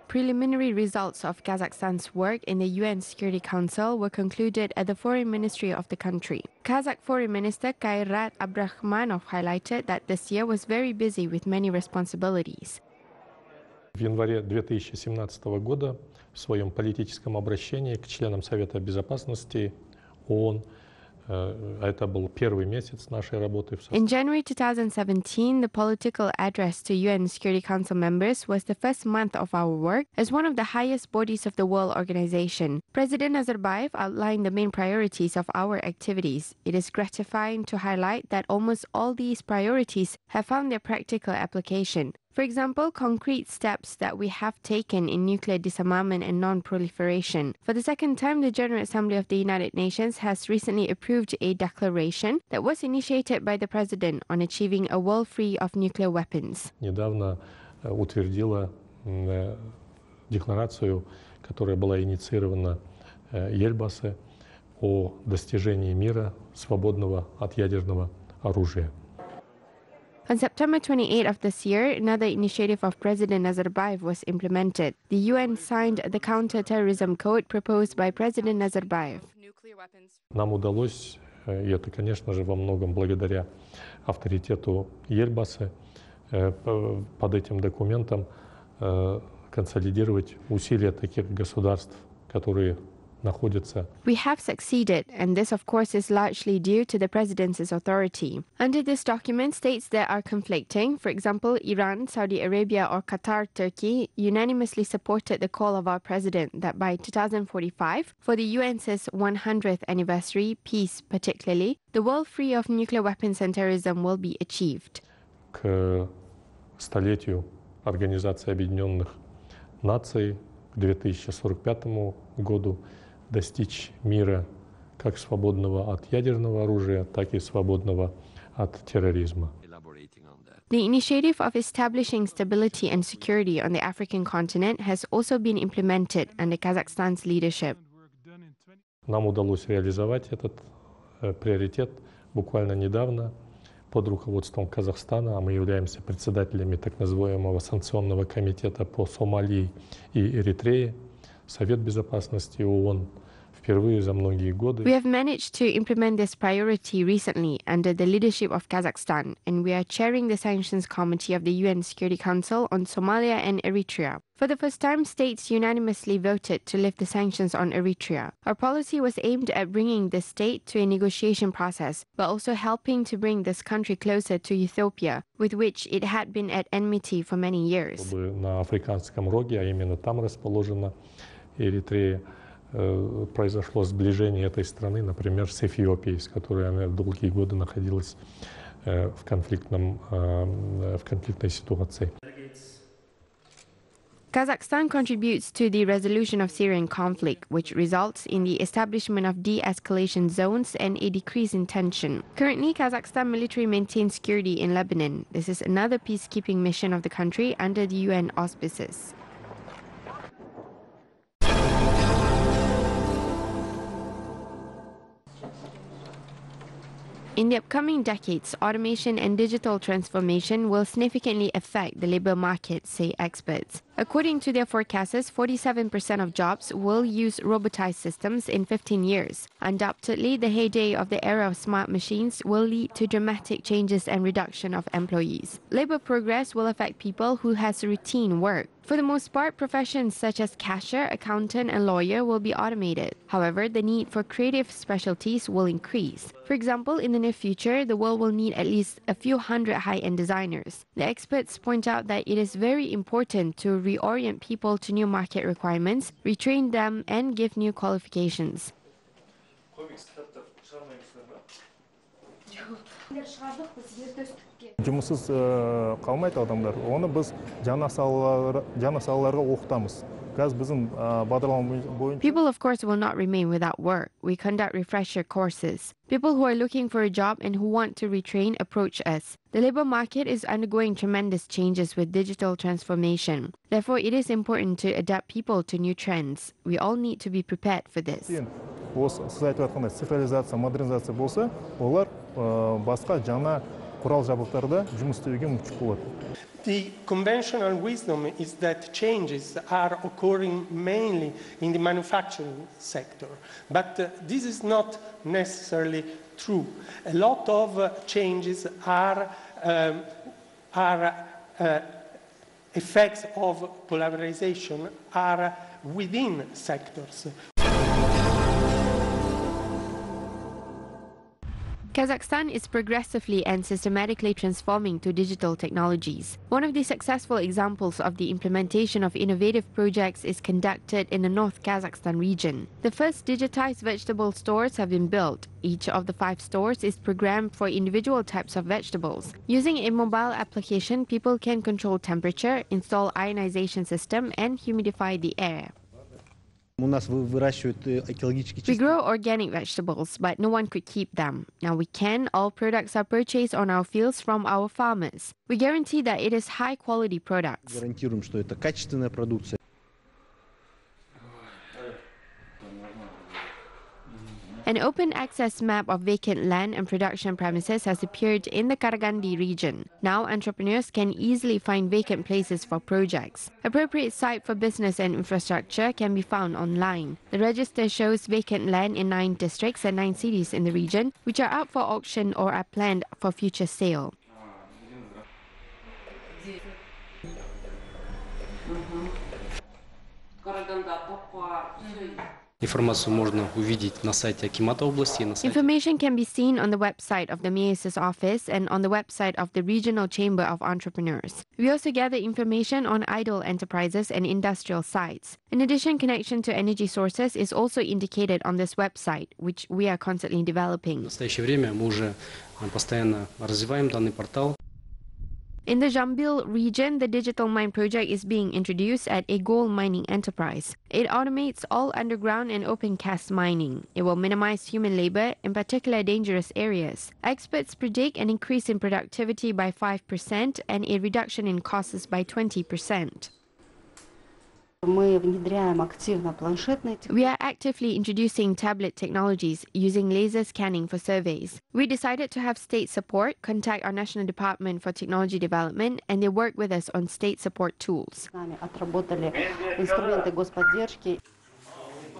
preliminary results of Kazakhstan's work in the UN Security Council were concluded at the Foreign Ministry of the country. Kazakh Foreign Minister Kairat Abdrahmanov highlighted that this year was very busy with many responsibilities. В январе 2017 года в своем политическом обращении к членам Совета Безопасности ООН, это был первый месяц нашей работы в In January 2017, the political address to UN Security Council members was the first month of our work as one of the highest bodies of the World Organization. President Nazarbayev outlined the main priorities of our activities. It is gratifying to highlight that almost all these priorities have found their practical application. For example, concrete steps that we have taken in nuclear disarmament and non-proliferation. For the second time, the General Assembly of the United Nations has recently approved a declaration that was initiated by the President on achieving a world free of nuclear weapons. Недавно утвердила декларацию, которая была инициирована Ельбасы о достижении мира, свободного от ядерного оружия. On September 28 of this year, another initiative of President Nazarbayev was implemented. The UN signed the counter-terrorism code proposed by President Nazarbayev. Нам удалось, и это, конечно же, во многом благодаря авторитету Ельбасы, под этим документом консолидировать усилия таких государств, которые находятся. We have succeeded, and this, of course, is largely due to the President's authority. Under this document, states that are conflicting, for example, Iran, Saudi Arabia, or Qatar, Turkey, unanimously supported the call of our President that by 2045, for the UN's 100th anniversary, peace particularly, the world free of nuclear weapons and terrorism will be achieved. К столетию Организации Объединенных Наций к 2045 году достичь мира как свободного от ядерного оружия, так и свободного от терроризма. The initiative of establishing stability and security on the African continent has also been implemented under Kazakhstan's leadership. Нам удалось реализовать этот приоритет буквально недавно под руководством Казахстана, а мы являемся председателями так называемого санкционного комитета по Сомали и Эритрее, Совет Безопасности ООН. We have managed to implement this priority recently under the leadership of Kazakhstan, and we are chairing the Sanctions Committee of the UN Security Council on Somalia and Eritrea. For the first time, states unanimously voted to lift the sanctions on Eritrea. Our policy was aimed at bringing the state to a negotiation process, but also helping to bring this country closer to Ethiopia, with which it had been at enmity for many years. На Африканском роге, а именно там расположена Эритрея, произошло сближение этой страны, например, с Эфиопией, с которой она долгие годы находилась в конфликтной ситуации. Kazakhstan contributes to the resolution of Syrian conflict, which results in the establishment of de-escalation zones and a decrease in tension. Currently, Kazakhstan military maintains security in Lebanon. This is another peacekeeping mission of the country under the UN auspices. In the upcoming decades, automation and digital transformation will significantly affect the labor market, say experts. According to their forecasters, 47% of jobs will use robotized systems in 15 years. Undoubtedly, the heyday of the era of smart machines will lead to dramatic changes and reduction of employees. Labor progress will affect people who has routine work. For the most part, professions such as cashier, accountant, and lawyer will be automated. However, the need for creative specialties will increase. For example, in the near future, the world will need at least a few hundred high-end designers. The experts point out that it is very important to reorient people to new market requirements, retrain them, and give new qualifications. Жұмыссыз қалмайды адамдар. Оны біз жаңа салаларға оқытамыз. People, of course, will not remain without work. We conduct refresher courses. People who are looking for a job and who want to retrain approach us. The labor market is undergoing tremendous changes with digital transformation. Therefore, it is important to adapt people to new trends. We all need to be prepared for this. Сіз айтып жатқандай цифровизация, модернизация болса, олар басқа жаңа құрал-жабдықтарда жұмыс істеуге мүмкіндік болады. The conventional wisdom is that changes are occurring mainly in the manufacturing sector, but this is not necessarily true. A lot of changes are effects of polarization are within sectors. Kazakhstan is progressively and systematically transforming to digital technologies. One of the successful examples of the implementation of innovative projects is conducted in the North Kazakhstan region. The first digitized vegetable stores have been built. Each of the 5 stores is programmed for individual types of vegetables. Using a mobile application, people can control temperature, install ionization system, and humidify the air. We grow organic vegetables, but no one could keep them. Now we can. All products are purchased on our fields from our farmers. We guarantee that it is high-quality products. An open access map of vacant land and production premises has appeared in the Karagandi region. Now entrepreneurs can easily find vacant places for projects. Appropriate site for business and infrastructure can be found online. The register shows vacant land in 9 districts and 9 cities in the region, which are up for auction or are planned for future sale. Information can be seen on the website of the Mayor's office and on the website of the Regional Chamber of Entrepreneurs. We also gather information on idle enterprises and industrial sites. In addition, connection to energy sources is also indicated on this website, which we are constantly developing. In the Jambil region, the Digital Mine project is being introduced at a gold mining enterprise. It automates all underground and open cast mining. It will minimize human labor, in particular dangerous areas. Experts predict an increase in productivity by 5% and a reduction in costs by 20%. We are actively introducing tablet technologies using laser scanning for surveys. We decided to have state support, contact our National Department for Technology Development, and they work with us on state support tools.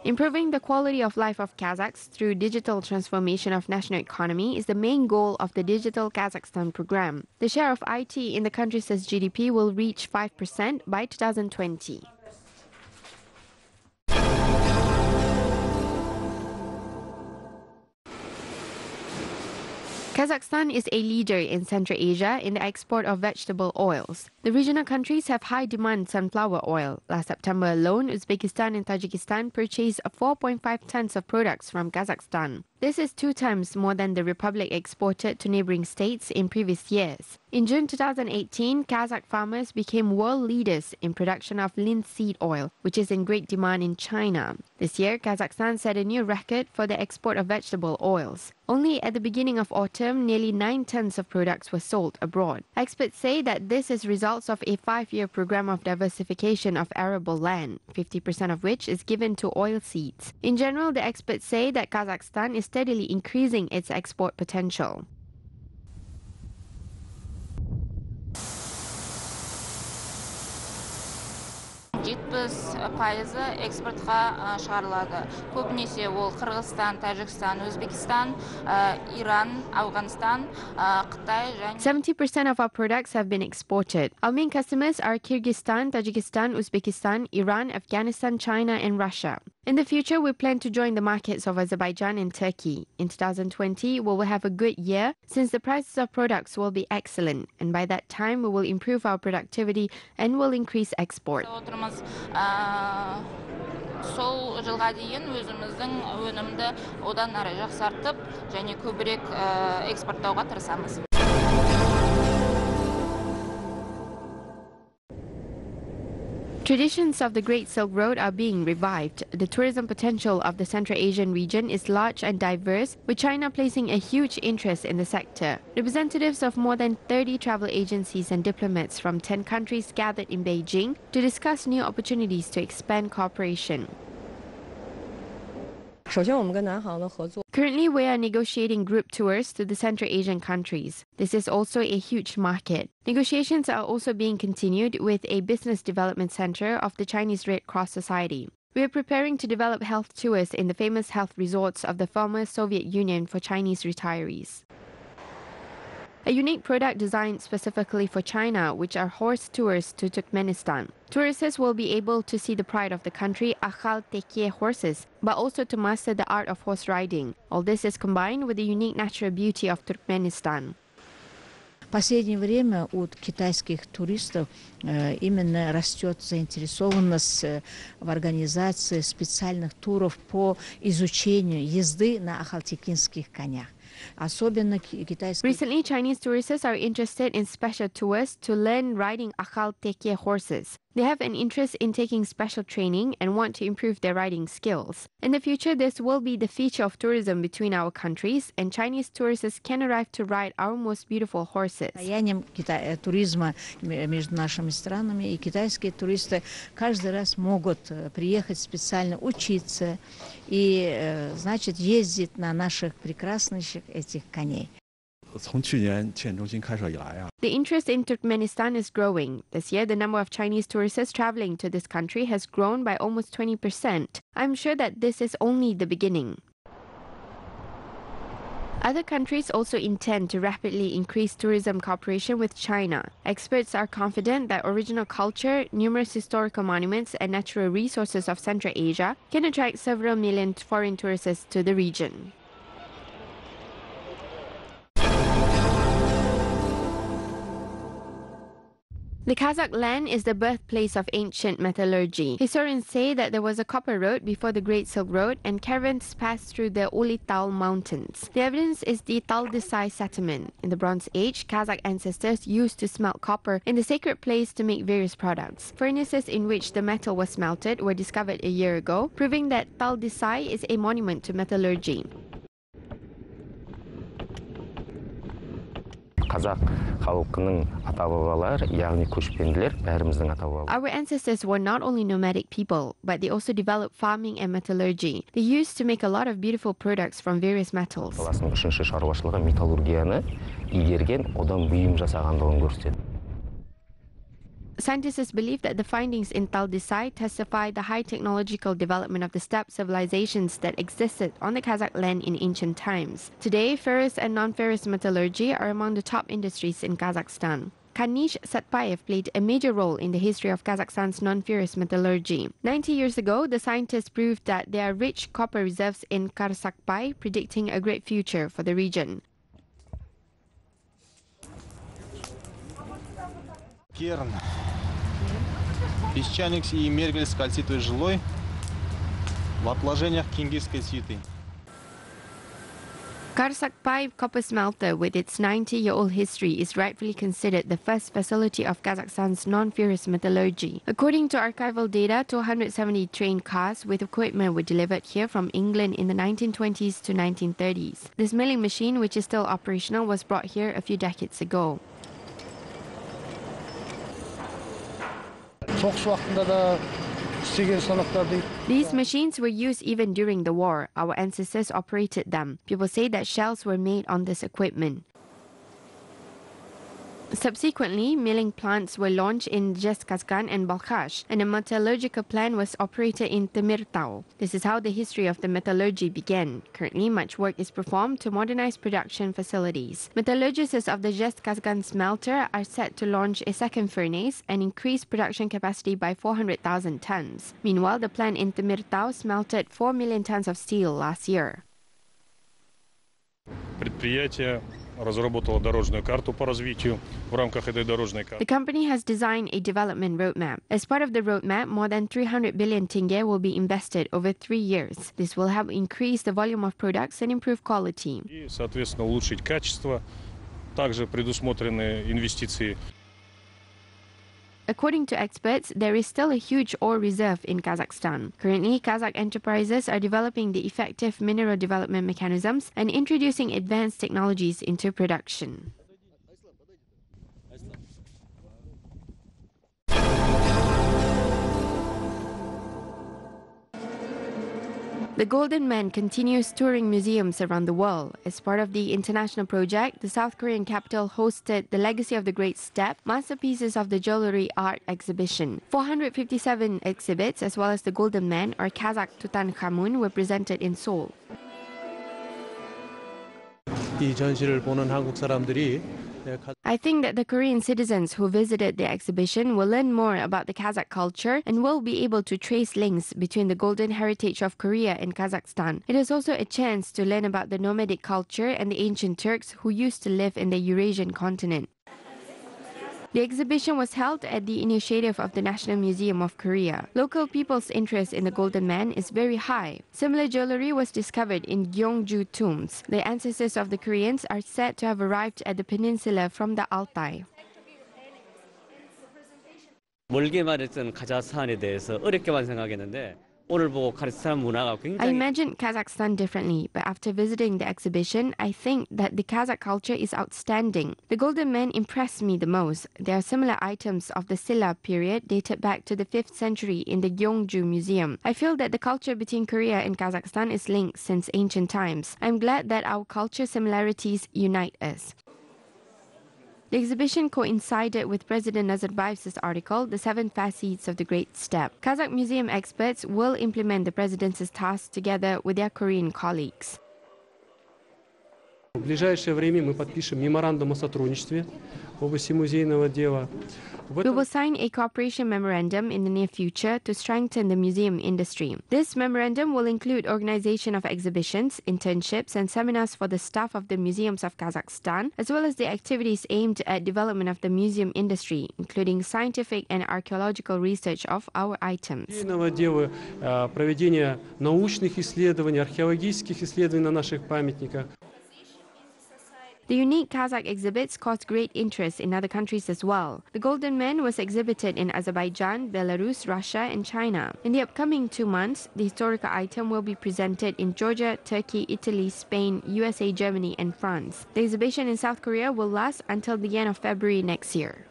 Improving the quality of life of Kazakhs through digital transformation of national economy is the main goal of the Digital Kazakhstan program. The share of IT in the country's GDP will reach 5% by 2020. Kazakhstan is a leader in Central Asia in the export of vegetable oils. The regional countries have high demand sunflower oil. Last September alone, Uzbekistan and Tajikistan purchased 4.5 tons of products from Kazakhstan. This is 2 times more than the republic exported to neighboring states in previous years. In June 2018, Kazakh farmers became world leaders in production of linseed oil, which is in great demand in China. This year, Kazakhstan set a new record for the export of vegetable oils. Only at the beginning of autumn, nearly 9 tons of products were sold abroad. Experts say that this is results of a 5-year program of diversification of arable land, 50% of which is given to oil seeds. In general, the experts say that Kazakhstan is steadily increasing its export potential. экспортқа шығарылады. Көбінесе ол Қырғызстан, Тәжікстан, Өзбекстан, Иран, Ауғанстан, Қытай және 70% of our products have been exported. Our main customers are Kyrgyzstan, Tajikistan, Uzbekistan, Iran, Afghanistan, China, and Russia. In the future, we plan to join the markets of Azerbaijan and Turkey. In 2020, we will have a good year since the prices of products will be excellent. And by that time, we will improve our productivity and will increase export. Сол жылға дейін өзіміздің өнімді одан әрі жақсартып, және көбірек экспорттауға тырысамыз. Traditions of the Great Silk Road are being revived. The tourism potential of the Central Asian region is large and diverse, with China placing a huge interest in the sector. Representatives of more than 30 travel agencies and diplomats from 10 countries gathered in Beijing to discuss new opportunities to expand cooperation. Currently, we are negotiating group tours to the Central Asian countries. This is also a huge market. Negotiations are also being continued with a business development center of the Chinese Red Cross Society. We are preparing to develop health tours in the famous health resorts of the former Soviet Union for Chinese retirees. A unique product designed specifically for China, which are horse tours to Turkmenistan. Tourists will be able to see the pride of the country, Akhal Tekke horses, but also to master the art of horse riding. All this is combined with the unique natural beauty of Turkmenistan. В последнее время у китайских туристов именно растет заинтересованность в организации специальных туров по изучению езды на ахалтекинских конях. Recently, Chinese tourists are interested in special tours to learn riding Akhal Tekke horses. They have an interest in taking special training and want to improve their riding skills. In the future, this will be the feature of tourism between our countries, and Chinese tourists can arrive to ride our most beautiful horses. Туризма между нашими странами, и китайские туристы каждый раз могут приехать специально учиться и, значит, ездить на наших прекрасных этих коней. The interest in Turkmenistan is growing. This year, the number of Chinese tourists traveling to this country has grown by almost 20%. I'm sure that this is only the beginning. Other countries also intend to rapidly increase tourism cooperation with China. Experts are confident that original culture, numerous historical monuments, and natural resources of Central Asia can attract several million foreign tourists to the region. The Kazakh land is the birthplace of ancient metallurgy. Historians say that there was a copper road before the Great Silk Road and caravans passed through the Olital mountains. The evidence is the Taldisai settlement. In the Bronze Age, Kazakh ancestors used to smelt copper in the sacred place to make various products. Furnaces in which the metal was smelted were discovered a year ago, proving that Taldisai is a monument to metallurgy. Our ancestors were not only nomadic people, but they also developed farming and metallurgy. They used to make a lot of beautiful products from various metals. Scientists believe that the findings in Taldisai testify the high technological development of the steppe civilizations that existed on the Kazakh land in ancient times. Today, ferrous and non-ferrous metallurgy are among the top industries in Kazakhstan. Kanish Satpayev played a major role in the history of Kazakhstan's non-ferrous metallurgy. 90 years ago, the scientists proved that there are rich copper reserves in Karsakpay, predicting a great future for the region. Керн. Песчаник и мергель с кальцитовой жилой в отложениях кингисской свиты. Karsakpay copper smelter, with its 90-year-old history, is rightfully considered the first facility of Kazakhstan's non-ferrous metallurgy. According to archival data, 270 trained cars with equipment were delivered here from England in the 1920s to 1930s. This milling machine, which is still operational, was brought here a few decades ago. These machines were used even during the war. Our ancestors operated them. People say that shells were made on this equipment. Subsequently, milling plants were launched in Zhezkazgan and Balkhash, and a metallurgical plant was operated in Temirtau. This is how the history of the metallurgy began. Currently, much work is performed to modernize production facilities. Metallurgists of the Zhezkazgan smelter are set to launch a second furnace and increase production capacity by 400,000 tons. Meanwhile, the plant in Temirtau smelted 4 million tons of steel last year. The company has designed a development roadmap. As part of the roadmap, more than 300 billion tenge will be invested over 3 years. This will help increase the volume of products and improve quality. According to experts, there is still a huge ore reserve in Kazakhstan. Currently, Kazakh enterprises are developing the effective mineral development mechanisms and introducing advanced technologies into production. The Golden Man continues touring museums around the world. As part of the international project, the South Korean capital hosted the Legacy of the Great Step, Masterpieces of the Jewelry Art exhibition. 457 exhibits, as well as the Golden Man or Kazakh Tutankhamun, were presented in Seoul. 이 전시를 보는 한국 사람들이 I think that the Korean citizens who visited the exhibition will learn more about the Kazakh culture and will be able to trace links between the golden heritage of Korea and Kazakhstan. It is also a chance to learn about the nomadic culture and the ancient Turks who used to live in the Eurasian continent. The exhibition was held at the initiative of the National Museum of Korea. Local people's interest in the Golden Man is very high. Similar jewelry was discovered in Gyeongju tombs. The ancestors of the Koreans are said to have arrived at the peninsula from the Altai. 멀게 말했던 카자흐스탄에 대해서 어렵게만 생각했는데 오늘 보고 카자흐스탄 문화가 I 굉장히 imagined Kazakhstan differently, but after visiting the exhibition, I think that the Kazakh culture is outstanding. The Golden Man impressed me the most. There are similar items of the Silla period dated back to the 5th century in the Gyeongju Museum. I feel that the culture between Korea and Kazakhstan is linked since ancient times. I'm glad that our culture similarities unite us. The exhibition coincided with President Nazarbayev's article, The Seven Facets of the Great Step. Kazakh museum experts will implement the president's tasks together with their Korean colleagues. В ближайшее время мы подпишем меморандум о сотрудничестве в области музейного дела. We will sign a cooperation memorandum in the near future to strengthen the museum industry. This memorandum will include organization of exhibitions, internships, and seminars for the staff of the museums of Kazakhstan, as well as the activities aimed at development of the museum industry, including scientific and archaeological research of our items. Музейного дела, проведение научных исследований, археологических исследований на наших памятниках. The unique Kazakh exhibits caused great interest in other countries as well. The Golden Man was exhibited in Azerbaijan, Belarus, Russia, and China. In the upcoming 2 months, the historical item will be presented in Georgia, Turkey, Italy, Spain, USA, Germany, and France. The exhibition in South Korea will last until the end of February next year.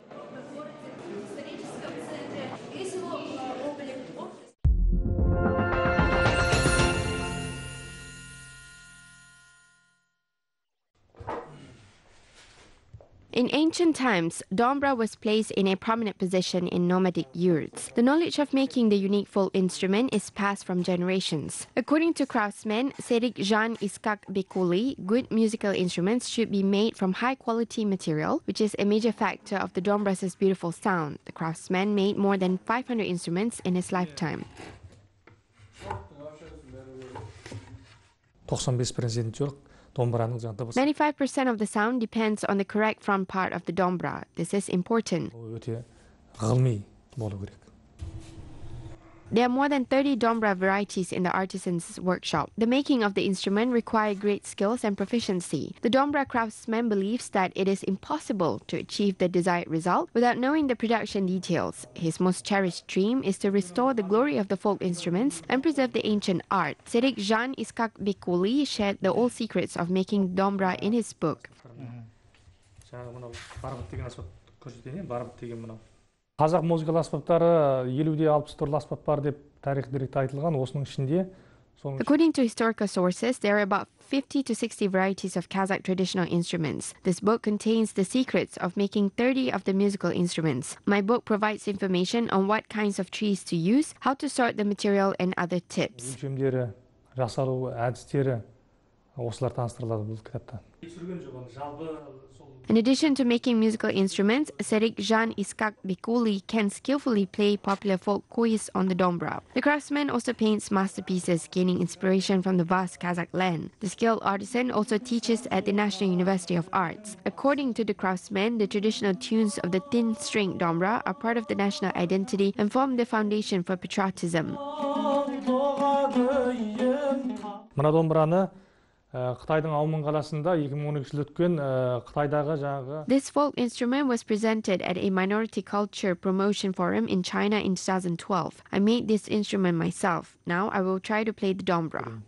In ancient times, dombra was placed in a prominent position in nomadic yurts. The knowledge of making the unique folk instrument is passed from generations. According to craftsman Serik Jan Iskak Bekuli, good musical instruments should be made from high-quality material, which is a major factor of the dombra's beautiful sound. The craftsman made more than 500 instruments in his lifetime. 95% of the sound depends on the correct front part of the dombra. This is important. There are more than 30 dombra varieties in the artisan's workshop. The making of the instrument requires great skills and proficiency. The dombra craftsman believes that it is impossible to achieve the desired result without knowing the production details. His most cherished dream is to restore the glory of the folk instruments and preserve the ancient art. Serik Jan Iskak Bekuli shared the old secrets of making dombra in his book. Қазақ музыкалық аспаптары 50-де 60 түрлі аспап бар деп тарих деректе айтылған. Осының ішінде According to historical sources, there are about 50 to 60 varieties of Kazakh traditional instruments. This book contains the secrets of making 30 of the musical instruments. My book provides information on what kinds of trees to use, how to sort the material, and other tips. өлшемдері, жасалу әдістері осылар таныстырылады бұл кітапта. In addition to making musical instruments, Serik Jan Iskak Bekuli can skillfully play popular folk kuis on the dombra. The craftsman also paints masterpieces, gaining inspiration from the vast Kazakh land. The skilled artisan also teaches at the National University of Arts. According to the craftsman, the traditional tunes of the thin-string dombra are part of the national identity and form the foundation for patriotism. Мына домбыраны Қытайдың Аумын қаласында 2012 жылы өткен Қытайдағы жаңағы This folk instrument was presented at a minority culture promotion forum in China in 2012. I made this instrument myself. Now I will try to play the dombra.